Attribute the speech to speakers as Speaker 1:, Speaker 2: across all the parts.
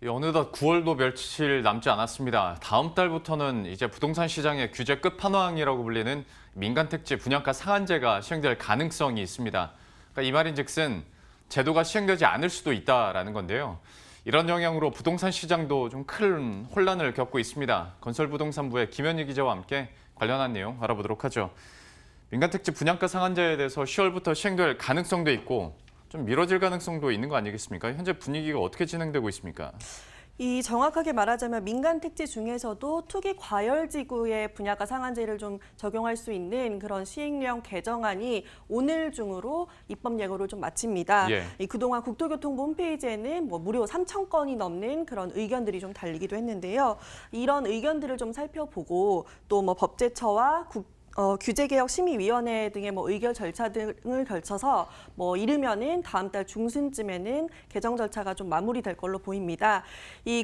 Speaker 1: 어느덧 9월도 며칠 남지 않았습니다. 다음 달부터는 이제 부동산 시장의 규제 끝판왕이라고 불리는 민간택지 분양가 상한제가 시행될 가능성이 있습니다. 그러니까 이 말인즉슨 제도가 시행되지 않을 수도 있다라는 건데요. 이런 영향으로 부동산 시장도 좀 큰 혼란을 겪고 있습니다. 건설부동산부의 김현희 기자와 함께 관련한 내용 알아보도록 하죠. 민간택지 분양가 상한제에 대해서 10월부터 시행될 가능성도 있고 좀 미뤄질 가능성도 있는 거 아니겠습니까? 현재 분위기가 어떻게 진행되고 있습니까?
Speaker 2: 이 정확하게 말하자면 민간 택지 중에서도 투기 과열지구의 분양가 상한제를 좀 적용할 수 있는 그런 시행령 개정안이 오늘 중으로 입법 예고를 좀 마칩니다.
Speaker 1: 예.
Speaker 2: 그동안 국토교통부 홈페이지에는 무려 3천 건이 넘는 그런 의견들이 좀 달리기도 했는데요. 이런 의견들을 좀 살펴보고 또 법제처와 규제개혁심의위원회 등의 의결 절차 등을 걸쳐서 이르면은 다음 달 중순쯤에는 개정 절차가 좀 마무리될 걸로 보입니다.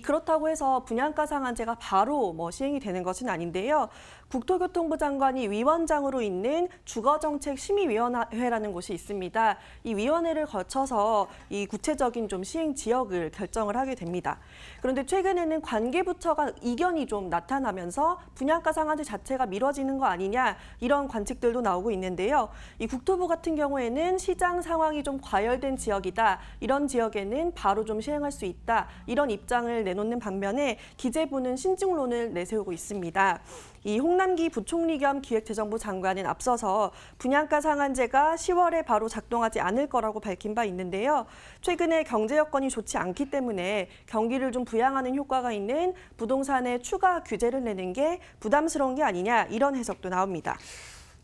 Speaker 2: 그렇다고 해서 분양가 상한제가 바로 시행이 되는 것은 아닌데요. 국토교통부 장관이 위원장으로 있는 주거정책심의위원회라는 곳이 있습니다. 이 위원회를 거쳐서 이 구체적인 좀 시행 지역을 결정을 하게 됩니다. 그런데 최근에는 관계부처가 이견이 좀 나타나면서 분양가 상한제 자체가 미뤄지는 거 아니냐 이런 관측들도 나오고 있는데요. 이 국토부 같은 경우에는 시장 상황이 좀 과열된 지역이다. 이런 지역에는 바로 좀 시행할 수 있다. 이런 입장을 내놓는 반면에 기재부는 신중론을 내세우고 있습니다. 이 홍남기 부총리 겸 기획재정부 장관은 앞서서 분양가 상한제가 10월에 바로 작동하지 않을 거라고 밝힌 바 있는데요. 최근에 경제 여건이 좋지 않기 때문에 경기를 좀 부양하는 효과가 있는 부동산에 추가 규제를 내는 게 부담스러운 게 아니냐 이런 해석도 나옵니다.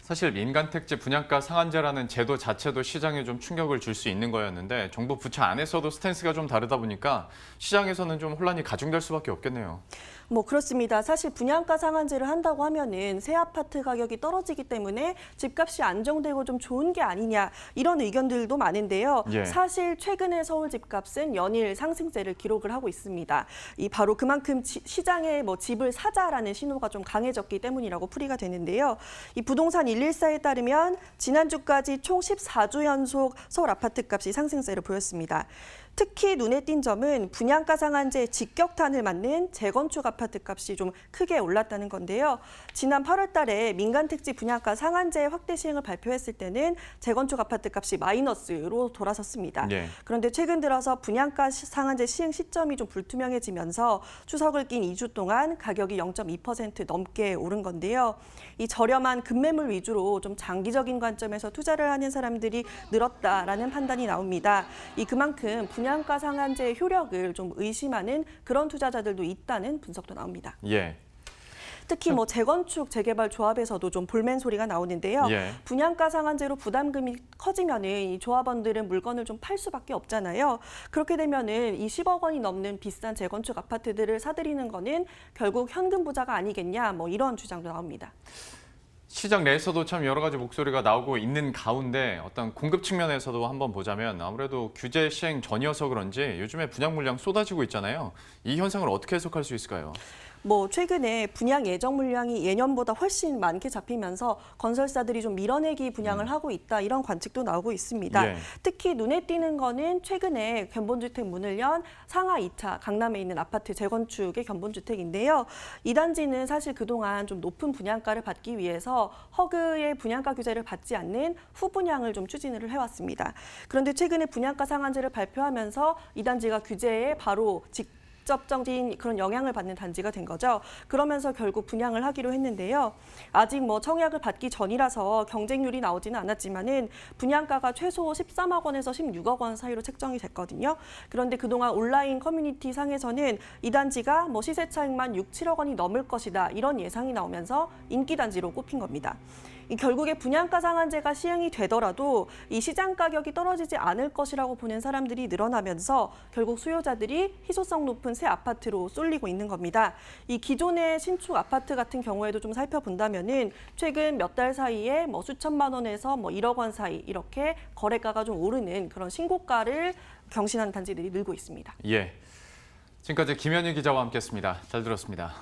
Speaker 1: 사실 민간택지 분양가 상한제라는 제도 자체도 시장에 좀 충격을 줄 수 있는 거였는데 정부 부처 안에서도 스탠스가 좀 다르다 보니까 시장에서는 좀 혼란이 가중될 수밖에 없겠네요.
Speaker 2: 그렇습니다. 사실 분양가 상한제를 한다고 하면은 새 아파트 가격이 떨어지기 때문에 집값이 안정되고 좀 좋은 게 아니냐 이런 의견들도 많은데요.
Speaker 1: 예.
Speaker 2: 사실 최근에 서울 집값은 연일 상승세를 기록을 하고 있습니다. 바로 그만큼 시장에 집을 사자라는 신호가 좀 강해졌기 때문이라고 풀이가 되는데요. 이 부동산 114에 따르면 지난주까지 총 14주 연속 서울 아파트값이 상승세를 보였습니다. 특히 눈에 띈 점은 분양가 상한제 직격탄을 맞는 재건축 아파트값이 좀 크게 올랐다는 건데요. 지난 8월 달에 민간택지 분양가 상한제 확대 시행을 발표했을 때는 재건축 아파트값이 마이너스로 돌아섰습니다.
Speaker 1: 네.
Speaker 2: 그런데 최근 들어서 분양가 상한제 시행 시점이 좀 불투명해지면서 추석을 낀 2주 동안 가격이 0.2% 넘게 오른 건데요. 이 저렴한 급매물 위주로 좀 장기적인 관점에서 투자를 하는 사람들이 늘었다라는 판단이 나옵니다. 그만큼 분양가 상한제의 효력을 좀 의심하는 그런 투자자들도 있다는 분석도 나옵니다.
Speaker 1: 예.
Speaker 2: 특히 재건축, 재개발 조합에서도 좀 볼멘 소리가 나오는데요.
Speaker 1: 예.
Speaker 2: 분양가 상한제로 부담금이 커지면은 이 조합원들은 물건을 좀 팔 수밖에 없잖아요. 그렇게 되면은 이 10억 원이 넘는 비싼 재건축 아파트들을 사들이는 거는 결국 현금 부자가 아니겠냐, 이런 주장도 나옵니다.
Speaker 1: 시장 내에서도 참 여러 가지 목소리가 나오고 있는 가운데 어떤 공급 측면에서도 한번 보자면 아무래도 규제 시행 전이어서 그런지 요즘에 분양 물량 쏟아지고 있잖아요. 이 현상을 어떻게 해석할 수 있을까요?
Speaker 2: 최근에 분양 예정 물량이 예년보다 훨씬 많게 잡히면서 건설사들이 좀 밀어내기 분양을 하고 있다 이런 관측도 나오고 있습니다.
Speaker 1: 예.
Speaker 2: 특히 눈에 띄는 거는 최근에 견본주택 문을 연 상하 2차 강남에 있는 아파트 재건축의 견본주택인데요. 이 단지는 사실 그동안 좀 높은 분양가를 받기 위해서 허그의 분양가 규제를 받지 않는 후분양을 좀 추진을 해왔습니다. 그런데 최근에 분양가 상한제를 발표하면서 이 단지가 규제에 바로 직접적인 그런 영향을 받는 단지가 된 거죠. 그러면서 결국 분양을 하기로 했는데요. 아직 청약을 받기 전이라서 경쟁률이 나오지는 않았지만은 분양가가 최소 13억 원에서 16억 원 사이로 책정이 됐거든요. 그런데 그동안 온라인 커뮤니티 상에서는 이 단지가 시세 차익만 6, 7억 원이 넘을 것이다 이런 예상이 나오면서 인기 단지로 꼽힌 겁니다. 결국에 분양가 상한제가 시행이 되더라도 이 시장 가격이 떨어지지 않을 것이라고 보는 사람들이 늘어나면서 결국 수요자들이 희소성 높은 새 아파트로 쏠리고 있는 겁니다. 이 기존의 신축 아파트 같은 경우에도 좀 살펴본다면은 최근 몇 달 사이에 수천만 원에서 1억 원 사이 이렇게 거래가가 좀 오르는 그런 신고가를 경신하는 단지들이 늘고 있습니다.
Speaker 1: 예. 지금까지 김현희 기자와 함께했습니다. 잘 들었습니다.